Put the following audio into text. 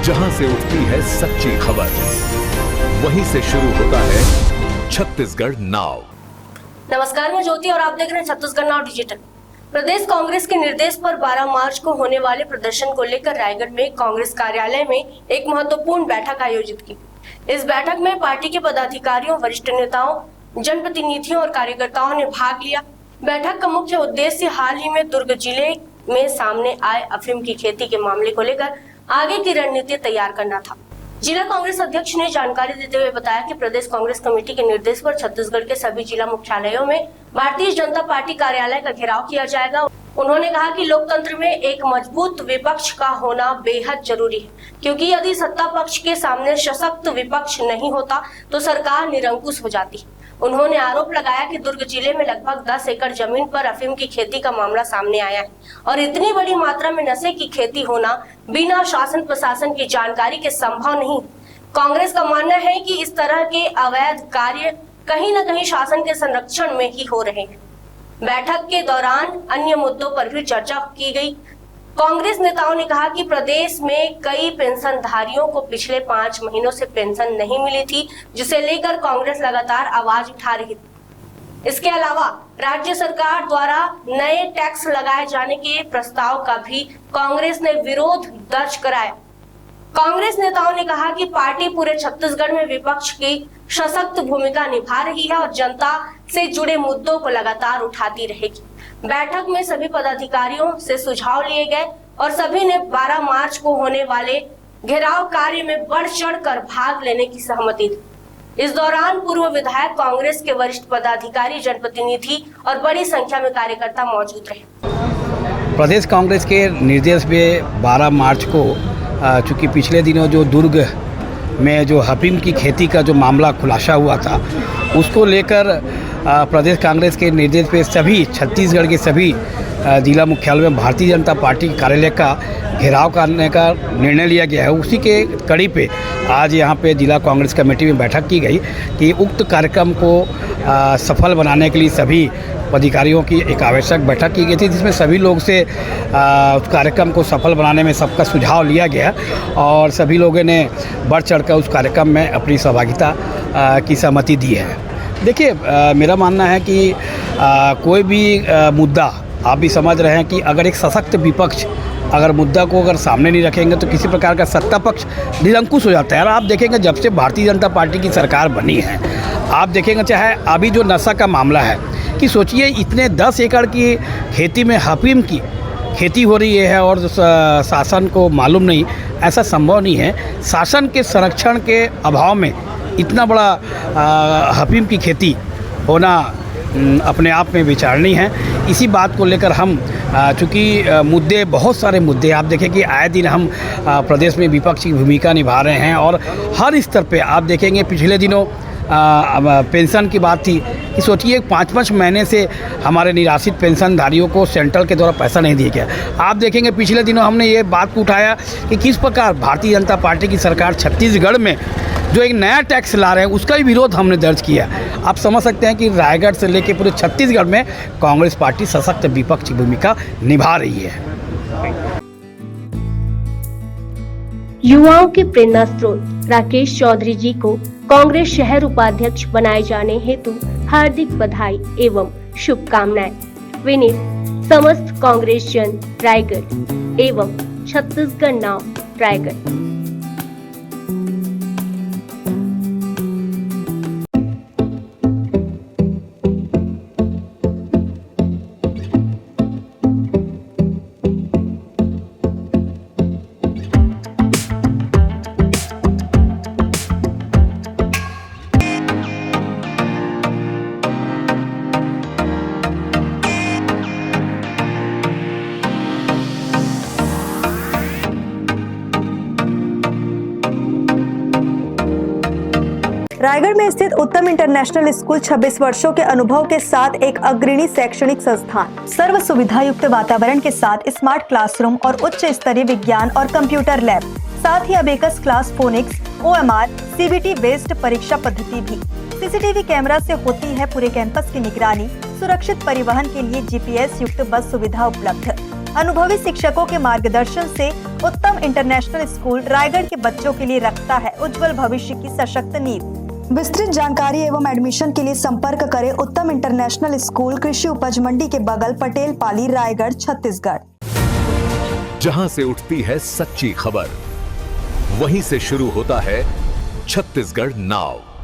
जहां से उठती है सच्ची खबर, वहीं से शुरू होता है छत्तीसगढ़ नाउ। नमस्कार, मैं ज्योति और आप देख रहे हैं छत्तीसगढ़ नाउ डिजिटल। प्रदेश कांग्रेस के निर्देश पर 12 मार्च को होने वाले प्रदर्शन को लेकर रायगढ़ में कांग्रेस कार्यालय में एक महत्वपूर्ण बैठक आयोजित की। इस बैठक में पार्टी के पदाधिकारियों, वरिष्ठ नेताओं, जनप्रतिनिधियों और कार्यकर्ताओं ने भाग लिया। बैठक का मुख्य उद्देश्य हाल ही में दुर्ग जिले में सामने आए अफीम की खेती के मामले को लेकर आगे की रणनीति तैयार करना था। जिला कांग्रेस अध्यक्ष ने जानकारी देते हुए बताया कि प्रदेश कांग्रेस कमेटी के निर्देश पर छत्तीसगढ़ के सभी जिला मुख्यालयों में भारतीय जनता पार्टी कार्यालय का घेराव किया जाएगा। उन्होंने कहा कि लोकतंत्र में एक मजबूत विपक्ष का होना बेहद जरूरी है, क्योंकि यदि सत्ता पक्ष के सामने सशक्त विपक्ष नहीं होता तो सरकार निरंकुश हो जाती है। उन्होंने आरोप लगाया कि दुर्ग जिले में लगभग 10 एकड़ जमीन पर अफीम की खेती का मामला सामने आया है और इतनी बड़ी मात्रा में नशे की खेती होना बिना शासन प्रशासन की जानकारी के संभव नहीं। कांग्रेस का मानना है कि इस तरह के अवैध कार्य कहीं न कहीं शासन के संरक्षण में ही हो रहे हैं। बैठक के दौरान अन्य मुद्दों पर भी चर्चा की गई। कांग्रेस नेताओं ने कहा कि प्रदेश में कई पेंशनधारियों को पिछले 5 महीनों से पेंशन नहीं मिली थी, जिसे लेकर कांग्रेस लगातार आवाज उठा रही थी। इसके अलावा राज्य सरकार द्वारा नए टैक्स लगाए जाने के प्रस्ताव का भी कांग्रेस ने विरोध दर्ज कराया। कांग्रेस नेताओं ने कहा कि पार्टी पूरे छत्तीसगढ़ में विपक्ष की सशक्त भूमिका निभा रही है और जनता से जुड़े मुद्दों को लगातार उठाती रहेगी। बैठक में सभी पदाधिकारियों से सुझाव लिए गए और सभी ने 12 मार्च को होने वाले घेराव कार्य में बढ़ चढ़कर भाग लेने की सहमति दी। इस दौरान पूर्व विधायक, कांग्रेस के वरिष्ठ पदाधिकारी, जनप्रतिनिधि और बड़ी संख्या में कार्यकर्ता मौजूद रहे। प्रदेश कांग्रेस के निर्देश में 12 मार्च को चूँकि पिछले दिनों जो दुर्ग में जो अफीम की खेती का जो मामला खुलासा हुआ था, उसको लेकर प्रदेश कांग्रेस के निर्देश पे सभी छत्तीसगढ़ के सभी जिला मुख्यालय में भारतीय जनता पार्टी कार्यालय का घेराव करने का निर्णय लिया गया है। उसी के कड़ी पे आज यहाँ पे जिला कांग्रेस कमेटी में बैठक की गई कि उक्त कार्यक्रम को सफल बनाने के लिए सभी पदाधिकारियों की एक आवश्यक बैठक की गई थी, जिसमें सभी लोग से उस कार्यक्रम को सफल बनाने में सबका सुझाव लिया गया और सभी लोगों ने बढ़ चढ़कर उस कार्यक्रम में अपनी सहभागिता की सहमति दी है। देखिए, मेरा मानना है कि कोई भी मुद्दा आप भी समझ रहे हैं कि अगर एक सशक्त विपक्ष अगर मुद्दा को अगर सामने नहीं रखेंगे तो किसी प्रकार का सत्ता पक्ष निरंकुश हो जाता है। और आप देखेंगे जब से भारतीय जनता पार्टी की सरकार बनी है, आप देखेंगे चाहे अभी जो नशा का मामला है कि सोचिए इतने 10 एकड़ की खेती में अफीम की खेती हो रही है और शासन को मालूम नहीं, ऐसा संभव नहीं है। शासन के संरक्षण के अभाव में इतना बड़ा अफीम की खेती होना अपने आप में विचारणीय है। इसी बात को लेकर हम चूँकि मुद्दे बहुत सारे मुद्दे आप देखें कि आए दिन हम प्रदेश में विपक्ष की भूमिका निभा रहे हैं और हर स्तर पे आप देखेंगे पिछले दिनों पेंशन की बात थी कि सोचिए 5-5 महीने से हमारे निराश्रित पेंशनधारियों को सेंट्रल के द्वारा पैसा नहीं दिया गया। आप देखेंगे पिछले दिनों हमने ये बात को उठाया कि किस प्रकार भारतीय जनता पार्टी की सरकार छत्तीसगढ़ में जो एक नया टैक्स ला रहे हैं उसका भी विरोध हमने दर्ज किया। आप समझ सकते हैं कि रायगढ़ से लेकर पूरे छत्तीसगढ़ में कांग्रेस पार्टी सशक्त विपक्ष की भूमिका निभा रही है। युवाओं के प्रेरणा स्रोत राकेश चौधरी जी को कांग्रेस शहर उपाध्यक्ष बनाए जाने हेतु हार्दिक बधाई एवं शुभकामनाएं। विनीत समस्त कांग्रेस जन रायगढ़ एवं छत्तीसगढ़ नाउ रायगढ़। रायगढ़ में स्थित उत्तम इंटरनेशनल स्कूल 26 वर्षों के अनुभव के साथ एक अग्रणी शैक्षणिक संस्थान, सर्व सुविधा युक्त वातावरण के साथ स्मार्ट क्लासरूम और उच्च स्तरीय विज्ञान और कंप्यूटर लैब, साथ ही abacus class, phonics, OMR, CBT based परीक्षा पद्धति भी। CCTV कैमरा से होती है पूरे कैंपस की निगरानी। सुरक्षित परिवहन के लिए GPS युक्त बस सुविधा उपलब्ध। अनुभवी शिक्षकों के मार्गदर्शन से उत्तम इंटरनेशनल स्कूल रायगढ़ के बच्चों के लिए रखता है उज्जवल भविष्य की सशक्त नींव। विस्तृत जानकारी एवं एडमिशन के लिए संपर्क करें उत्तम इंटरनेशनल स्कूल, कृषि उपज मंडी के बगल, पटेल पाली, रायगढ़, छत्तीसगढ़। जहां से उठती है सच्ची खबर, वहीं से शुरू होता है छत्तीसगढ़ नाव।